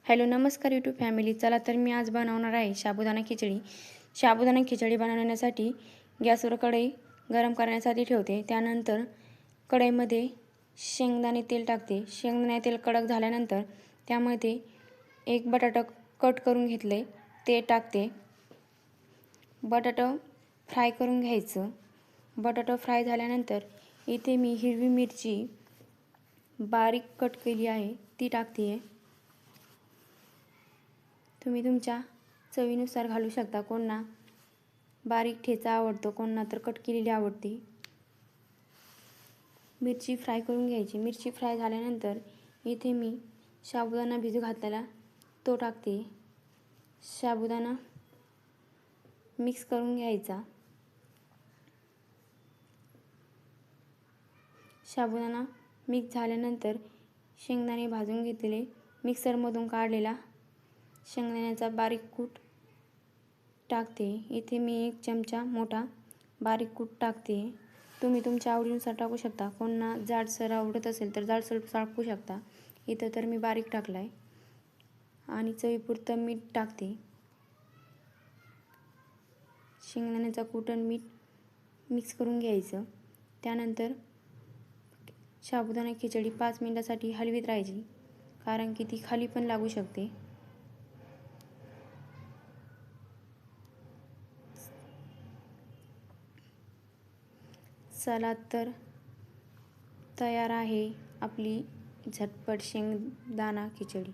Hello नमस्कार YouTube family. चला तर मी आज बनवणार आहे साबुदाणा खिचडी. साबुदाणा खिचडी बनवण्यासाठी गॅसवर कढई गरम करण्यासाठी ठेवते. त्यानंतर कढईमध्ये शेंगदाणे तेल टाकते. शेंगदाणे तेल कडक झाल्यानंतर त्यामध्ये एक बटाटा कट करून घेतले ते टाकते. बटाटा फ्राय करून घ्यायचं. बटाटा फ्राय झाल्यानंतर इथे मी हिरवी मिरची बारीक कट केली आहे ती टाकते. तुम्ही तुमच्या चवीनुसार घालू शकता. कोणा बारीक ठेचा आवडतो, कोणा तर कट केलेली आवडते. मिरची फ्राय करून घ्यायची. मिरची फ्राय झाल्यानंतर इथे मी साबुदाणा भिजू घातलेला तो टाकते. साबुदाणा मिक्स करून घ्यायचा. साबुदाणा मिक्स झाल्यानंतर शेंगदाणे भाजून घेतलेले मिक्सरमधून काढलेला शेंगदाण्याचा बारीक कूट टाकते. इथे मी 1 चमचा मोठा बारीक कूट टाकते. तुम्ही तुमच्या आवडीनुसार टाकू शकता. कोणा जाडसर आवडत असेल तर जाडसर टाकू शकता. इथं तर मी बारीक टाकला आहे. आणि चवीपुरतं मीठ टाकते. शेंगदाण्याचा कूट आणि मीठ मिक्स करून घ्यायचं. त्यानंतर साबुदाणा खिचडी 5 मिनिटासाठी हलवीत राहायची, कारण की ती खाली पण लागू शकते. चला तर तयार आहे आपली झटपट शेंगदाणा खिचडी.